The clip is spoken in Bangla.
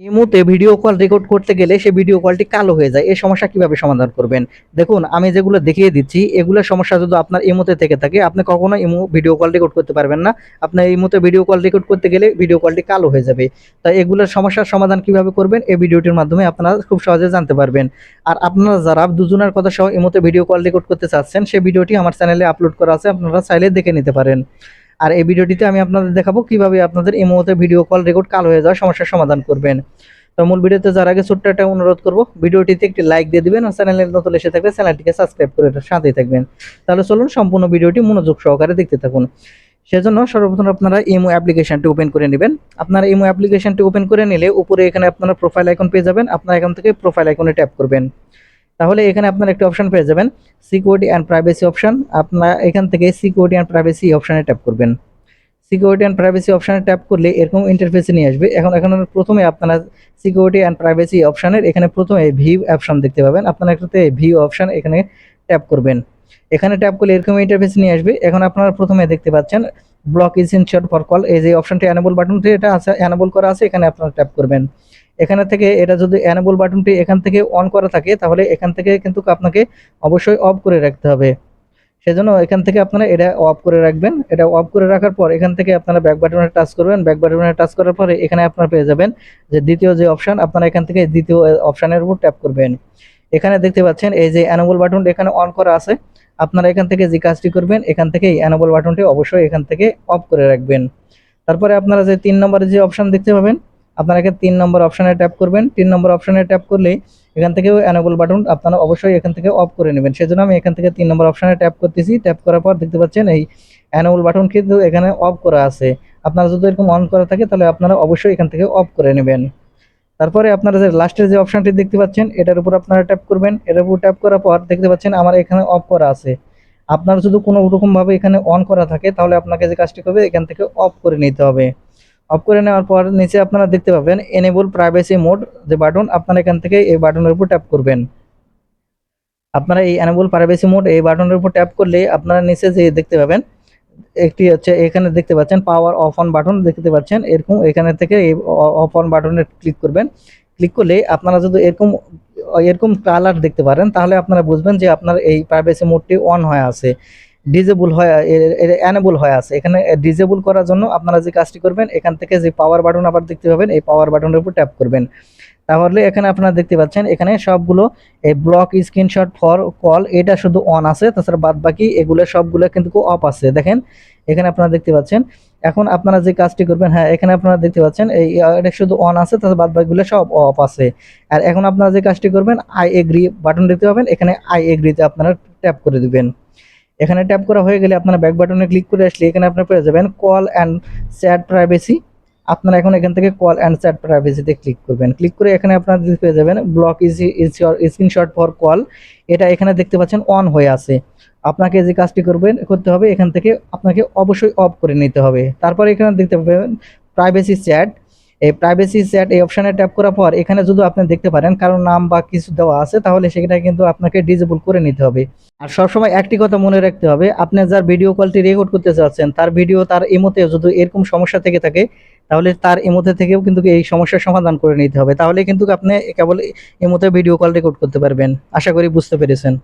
ইমোতে ভিডিও কল রেকর্ড করতে গেলে সে ভিডিও কলটি কালো হয়ে যায়। এই সমস্যা কিভাবে সমাধান করবেন? দেখুন, আমি যেগুলো দেখিয়ে দিচ্ছি এগুলো সমস্যা যদি আপনার ইমোতে থেকে থাকে, আপনি কখনো ইমো ভিডিও কল রেকর্ড করতে পারবেন না। আপনার ইমোতে ভিডিও কল রেকর্ড করতে গেলে ভিডিও কলটি কালো হয়ে যাবে। তাই এগুলোর সমস্যার সমাধান কিভাবে করবেন এই ভিডিওটির মাধ্যমে আপনারা খুব সহজে জানতে পারবেন। আর আপনারা যারা দুজনের কথা সহ ইমোতে ভিডিও কল রেকর্ড করতে চাচ্ছেন, সেই ভিডিওটি আমার চ্যানেলে আপলোড করা আছে, আপনারা চাইলে দেখে নিতে পারেন। আর এই ভিডিওটিতে আমি আপনাদের দেখাবো কিভাবে আপনাদের ইমোতে ভিডিও কল রেকর্ড কালো হয়ে যাওয়ার সমস্যার সমাধান করবেন। তো মূল ভিডিওতে যাওয়ার আগে ছোট্ট একটা অনুরোধ করব, ভিডিওটিতে একটি লাইক দিয়ে দিবেন আর চ্যানেলে নতুন এসে থাকলে চ্যানেলটিকে সাবস্ক্রাইব করে সাথেই থাকবেন। তাহলে চলুন সম্পূর্ণ ভিডিওটি মনোযোগ সহকারে দেখতে থাকুন। সেজন্য সর্বপ্রথম আপনারা ইমো অ্যাপ্লিকেশনটি ওপেন করে নেবেন। আপনারা ইমো অ্যাপ্লিকেশনটি ওপেন করে নিলে উপরে এখানে আপনারা প্রোফাইল আইকন পেয়ে যাবেন। আপনারা এখান থেকে প্রোফাইল আইকনে ট্যাপ করবেন। তাহলে এখানে আপনারা একটা অপশন পেয়ে যাবেন, সিকিউরিটি অ্যান্ড প্রাইভেসি অপশন। আপনারা এখান থেকে সিকিউরিটি অ্যান্ড প্রাইভেসি অপশনে ট্যাপ করবেন। সিকিউরিটি অ্যান্ড প্রাইভেসি অপশানে ট্যাপ করলে এরকম ইন্টারফেসে নিয়ে আসবে। এখন প্রথমে আপনারা সিকিউরিটি অ্যান্ড প্রাইভেসি অপশানের এখানে প্রথমে ভিউ অপশন দেখতে পাবেন। আপনারা একটাতে ভিউ অপশন এখানে ট্যাপ করবেন। এখানে ট্যাপ করলে এরকম ইন্টারফেসে নিয়ে আসবে। এখন আপনারা প্রথমে দেখতে পাচ্ছেন ব্লক স্ক্রিনশট ফর কল, এই যে অপশনটি অ্যানেবল বাটনটি এটা আছে, অ্যানেবল করা আছে, এখানে আপনারা ট্যাপ করবেন। এখানে থেকে এটা যদি অ্যানেবল বাটনটি এখান থেকে অন করা থাকে তাহলে এখান থেকে কিন্তু আপনাকে অবশ্যই অফ করে রাখতে হবে। সেজন্য এখান থেকে আপনারা এটা অফ করে রাখবেন। এটা অফ করে রাখার পর এখান থেকে আপনারা ব্যাক বাটনে টাচ করবেন। ব্যাক বাটনে টাচ করার পরে এখানে আপনারা পেয়ে যাবেন যে দ্বিতীয় যে অপশন, আপনারা এখান থেকে দ্বিতীয় অপশনের উপর ট্যাপ করবেন। এখানে দেখতে পাচ্ছেন এই যে অ্যানেবল বাটন এখানে অন করা আছে। আপনারা এখান থেকে যে কাজটি করবেন, এখান থেকে এই অ্যানেবল বাটনটি অবশ্যই এখান থেকে অফ করে রাখবেন। তারপরে আপনারা যে 3 নম্বরে যে অপশন দেখতে পাবেন, আপনারা এখানে 3 নম্বর অপশনে ট্যাপ করবেন। 3 নম্বর অপশনে ট্যাপ করলেই এখান থেকেও অ্যানেবল বাটন আপনারা অবশ্যই এখান থেকে অফ করে নেবেন। সেজন্য আমি এখান থেকে 3 নম্বর অপশনে ট্যাপ করতেছি। ট্যাপ করার পর দেখতে পাচ্ছেন এই অ্যানেবল বাটন কিন্তু এখানে অফ করা আছে। আপনারা যদি এরকম অন করা থাকে তাহলে আপনারা অবশ্যই এখান থেকে অফ করে নেবেন। তারপরে আপনারা যে লাস্টের যে অপশনটি দেখতে পাচ্ছেন এটার উপর আপনারা ট্যাপ করবেন। এটার উপর ট্যাপ করার পর দেখতে পাচ্ছেন আমার এখানে অফ করা আছে। আপনার যদি কোনো রকমভাবে এখানে অন করা থাকে তাহলে আপনাকে যে কাজটি করবে এখান থেকে অফ করে নিতে হবে। অফ করে নেওয়ার পর নিচে আপনারা দেখতে পাবেন এনেবল প্রাইভেসি মোড যে বাটন, আপনারা এখান থেকে এই বাটনের উপর ট্যাপ করবেন। আপনারা এই এনেবল প্রাইভেসি মোড এই বাটনের উপর ট্যাপ করলে আপনারা নিচে যে দেখতে পাবেন একটি হচ্ছে এখানে দেখতে পাচ্ছেন পাওয়ার অফ অন বাটন দেখতে পাচ্ছেন, এরকম এখানে থেকে এই অফ অন বাটনে ক্লিক করবেন। ক্লিক করলে আপনারা যদি এরকম এরকম কালার দেখতে পারেন তাহলে আপনারা বুঝবেন যে আপনার এই প্রাইভেসি মোডটি অন হয়ে আছে, ডিজেবল হয়ে এনেবল হয়ে আছে। এখানে ডিজেবল করার জন্য আপনারা যে কাজটি করবেন এখান থেকে যে পাওয়ার বাটন আবার দেখতে পাবেন, এই পাওয়ার বাটনের উপর ট্যাপ করবেন। তাহলে এখানে আপনারা দেখতে পাচ্ছেন এখানে সবগুলো এই ব্লক স্ক্রিনশট ফর কল এটা শুধু অন আছে, তাছাড়া বাদ বাকি এগুলো সবগুলো কিন্তু অফ আছে। দেখেন এখানে আপনারা দেখতে পাচ্ছেন। এখন আপনারা যে কাজটি করবেন, হ্যাঁ এখানে আপনারা দেখতে পাচ্ছেন এই এটা শুধু অন আছে, তাছাড়া বাদ বাকিগুলো সব অফ আছে। আর এখন আপনারা যে কাজটি করবেন আই এগ্রি বাটন দেখতে পাবেন, এখানে আই এগ্রিতে আপনারা ট্যাপ করে দিবেন। এখানে ট্যাপ করা হয়ে গেলে আপনারা ব্যাক বাটনে ক্লিক করে আসলে এখানে আপনারা পেয়ে যাবেন কল অ্যান্ড চ্যাট প্রাইভেসি। আপনারা এখন এখান থেকে কল অ্যান্ড চ্যাট প্রাইভেসিতে ক্লিক করবেন। ক্লিক করে এখানে আপনারা পেয়ে যাবেন ব্লক স্ক্রিনশট ফর কল, এটা এখানে দেখতে পাচ্ছেন অন হয়ে আছে। আপনাকে যে কাজটি করতে হবে এখান থেকে আপনাকে অবশ্যই অফ করে নিতে হবে। তারপর এখানে দেখতে পাবেন প্রাইভেসি চ্যাট, এই প্রাইভেসি চ্যাট এই অপশানে ট্যাপ করার পর এখানে যদি আপনি দেখতে পারেন কারণ নাম বা কিছু দেওয়া আছে তাহলে সেটা কিন্তু আপনাকে ডিজেবল করে নিতে হবে। আর সবসময় একটি কথা মনে রাখতে হবে, আপনি যার ভিডিও কলটি রেকর্ড করতে চাচ্ছেন তার ভিডিও তার ইমোতে যদি এরকম সমস্যা থেকে থাকে তাহলে তার ইমোতে থেকেও কিন্তু এই সমস্যার সমাধান করে নিতে হবে। তাহলে কিন্তু আপনি কেবল ইমোতে ভিডিও কল রেকর্ড করতে পারবেন। আশা করি বুঝতে পেরেছেন।